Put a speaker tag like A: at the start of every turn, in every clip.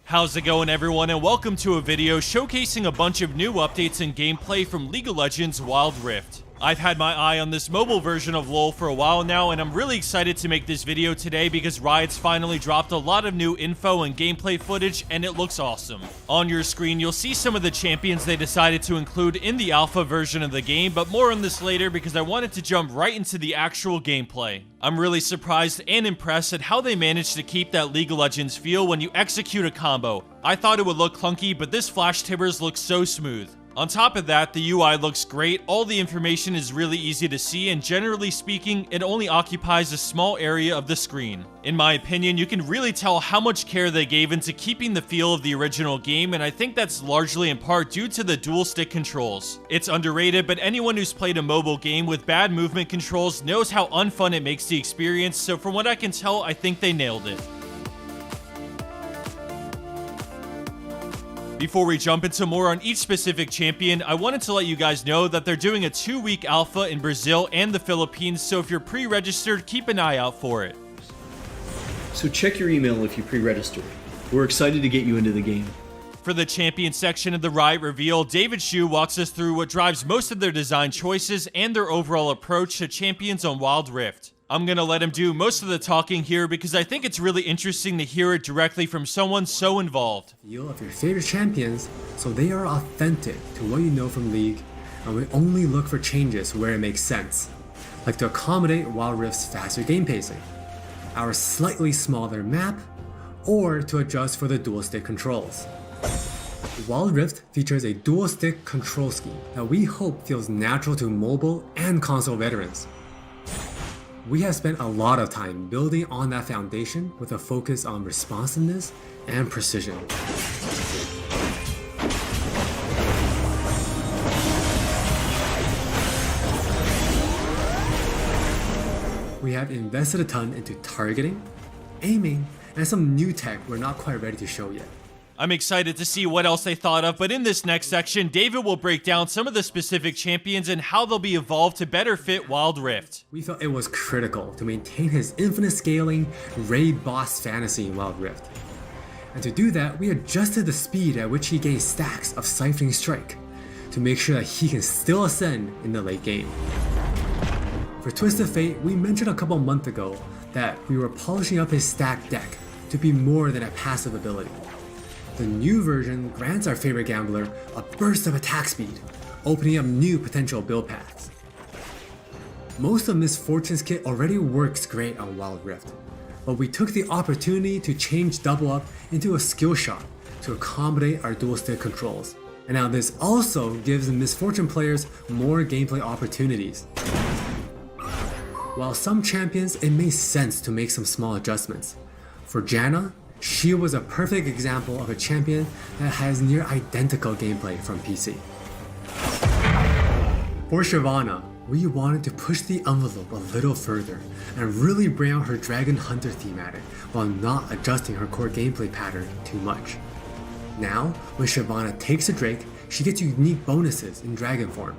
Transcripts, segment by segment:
A: How's it going, everyone, and welcome to a video showcasing a bunch of new updates and gameplay from League of Legends Wild Rift. I've had my eye on this mobile version of LoL for a while now, and I'm really excited to make this video today because Riot's finally dropped a lot of new info and gameplay footage, and it looks awesome. On your screen, you'll see some of the champions they decided to include in the alpha version of the game, but more on this later because I wanted to jump right into the actual gameplay. I'm really surprised and impressed at how they managed to keep that League of Legends feel when you execute a combo. I thought it would look clunky, but this Flash Tibbers looks so smooth. On top of that, the UI looks great, all the information is really easy to see, and generally speaking, it only occupies a small area of the screen. In my opinion, you can really tell how much care they gave into keeping the feel of the original game, and I think that's largely in part due to the dual stick controls. It's underrated, but anyone who's played a mobile game with bad movement controls knows how unfun it makes the experience, so from what I can tell, I think they nailed it. Before we jump into more on each specific champion, I wanted to let you guys know that they're doing a 2-week alpha in Brazil and the Philippines, so if you're pre-registered, keep an eye out for it.
B: So check your email if you pre-registered. We're excited to get you into the game.
A: For the champion section of the Riot reveal, David Shu walks us through what drives most of their design choices and their overall approach to champions on Wild Rift. I'm gonna let him do most of the talking here because I think it's really interesting to hear it directly from someone so involved.
C: Feel of your favorite champions so they are authentic to what you know from League, and we only look for changes where it makes sense, like to accommodate Wild Rift's faster game pacing, our slightly smaller map, or to adjust for the dual stick controls. Wild Rift features a dual stick control scheme that we hope feels natural to mobile and console veterans. We have spent a lot of time building on that foundation with a focus on responsiveness and precision. We have invested a ton into targeting, aiming, and some new tech we're not quite ready to show yet.
A: I'm excited to see what else they thought of, but in this next section, David will break down some of the specific champions and how they'll be evolved to better fit Wild Rift.
C: We felt it was critical to maintain his infinite scaling raid boss fantasy in Wild Rift. And to do that, we adjusted the speed at which he gains stacks of Siphoning Strike to make sure that he can still ascend in the late game. For Twisted Fate, we mentioned a couple months ago that we were polishing up his stack deck to be more than a passive ability. The new version grants our favorite gambler a burst of attack speed, opening up new potential build paths. Most of Miss Fortune's kit already works great on Wild Rift, but we took the opportunity to change Double Up into a skill shot to accommodate our dual stick controls. And now this also gives Miss Fortune players more gameplay opportunities. While some champions it made sense to make some small adjustments. For Janna, she was a perfect example of a champion that has near identical gameplay from PC. For Shyvana, we wanted to push the envelope a little further and really bring out her Dragon Hunter thematic while not adjusting her core gameplay pattern too much. Now, when Shyvana takes a Drake, she gets unique bonuses in Dragon form.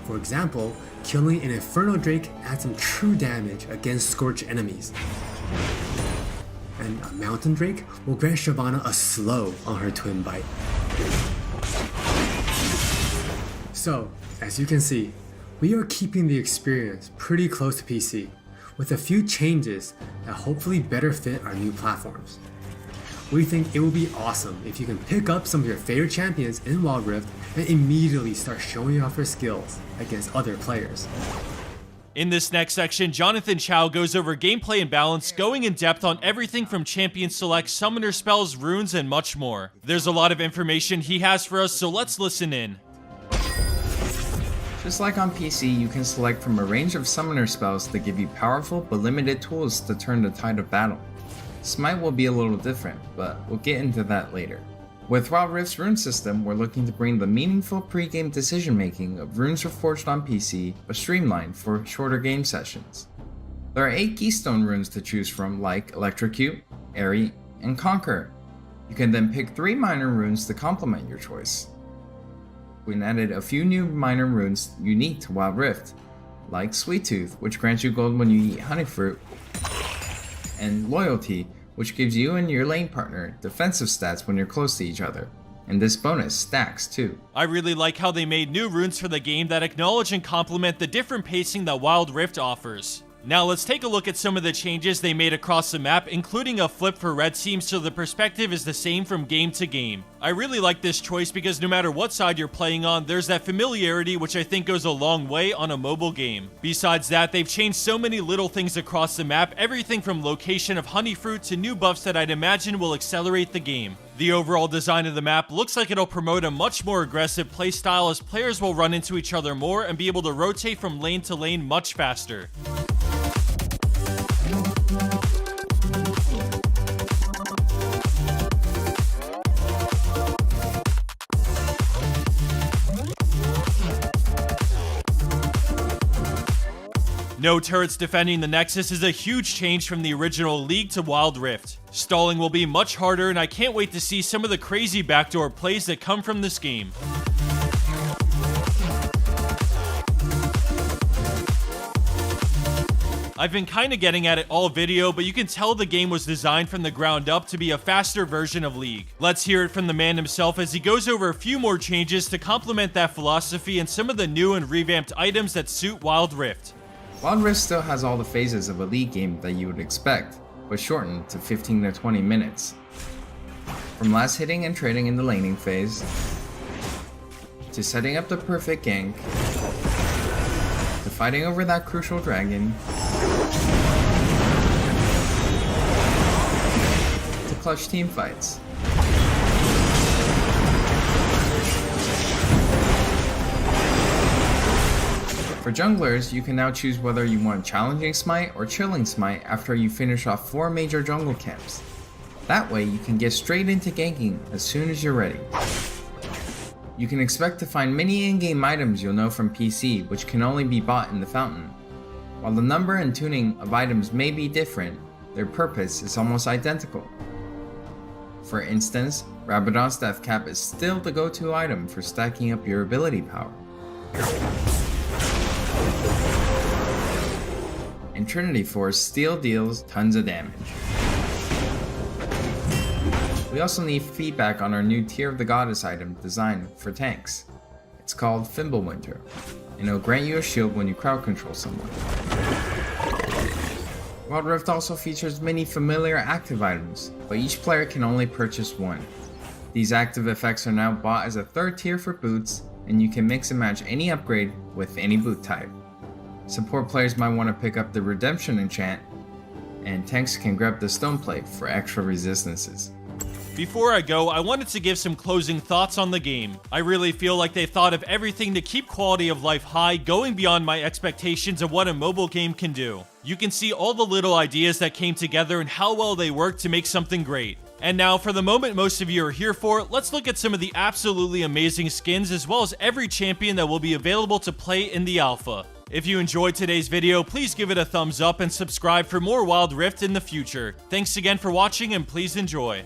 C: For example, killing an Inferno Drake adds some true damage against Scorch enemies. And a Mountain Drake will grant Shyvana a slow on her Twin Bite. So, as you can see, we are keeping the experience pretty close to PC, with a few changes that hopefully better fit our new platforms. We think it will be awesome if you can pick up some of your favorite champions in Wild Rift and immediately start showing off your skills against other players.
A: In this next section, Jonathan Chow goes over gameplay and balance, going in depth on everything from champion select, summoner spells, runes, and much more. There's a lot of information he has for us, so let's listen in.
D: Just like on PC, you can select from a range of summoner spells that give you powerful but limited tools to turn the tide of battle. Smite will be a little different, but we'll get into that later. With Wild Rift's rune system, we're looking to bring the meaningful pre-game decision making of Runes Reforged on PC, but streamlined for shorter game sessions. There are 8 keystone runes to choose from, like Electrocute, Airy, and Conquer. You can then pick 3 minor runes to complement your choice. We added a few new minor runes unique to Wild Rift, like Sweet Tooth, which grants you gold when you eat honey fruit, and Loyalty, which gives you and your lane partner defensive stats when you're close to each other. And this bonus stacks too.
A: I really like how they made new runes for the game that acknowledge and complement the different pacing that Wild Rift offers. Now let's take a look at some of the changes they made across the map, including a flip for red teams so the perspective is the same from game to game. I really like this choice because no matter what side you're playing on, there's that familiarity which I think goes a long way on a mobile game. Besides that, they've changed so many little things across the map, everything from location of honey fruit to new buffs that I'd imagine will accelerate the game. The overall design of the map looks like it'll promote a much more aggressive playstyle as players will run into each other more and be able to rotate from lane to lane much faster. No turrets defending the Nexus is a huge change from the original League to Wild Rift. Stalling will be much harder, and I can't wait to see some of the crazy backdoor plays that come from this game. I've been kinda getting at it all video, but you can tell the game was designed from the ground up to be a faster version of League. Let's hear it from the man himself as he goes over a few more changes to complement that philosophy and some of the new and revamped items that suit Wild Rift.
D: Wild Rift still has all the phases of a League game that you would expect, but shortened to 15 to 20 minutes. From last hitting and trading in the laning phase, to setting up the perfect gank, to fighting over that crucial dragon, to clutch team fights. For junglers, you can now choose whether you want Challenging Smite or Chilling Smite after you finish off 4 major jungle camps. That way you can get straight into ganking as soon as you're ready. You can expect to find many in-game items you'll know from PC which can only be bought in the fountain. While the number and tuning of items may be different, their purpose is almost identical. For instance, Rabadon's Death Cap is still the go-to item for stacking up your ability power. And Trinity Force still deals tons of damage. We also need feedback on our new Tear of the Goddess item designed for tanks. It's called Fimbulwinter, and it'll grant you a shield when you crowd control someone. Wild Rift also features many familiar active items, but each player can only purchase one. These active effects are now bought as a third tier for boots, and you can mix and match any upgrade with any boot type. Support players might want to pick up the Redemption enchant, and tanks can grab the Stone Plate for extra resistances.
A: Before I go, I wanted to give some closing thoughts on the game. I really feel like they thought of everything to keep quality of life high, going beyond my expectations of what a mobile game can do. You can see all the little ideas that came together and how well they worked to make something great. And now, for the moment most of you are here for, let's look at some of the absolutely amazing skins as well as every champion that will be available to play in the alpha. If you enjoyed today's video, please give it a thumbs up and subscribe for more Wild Rift in the future. Thanks again for watching and please enjoy.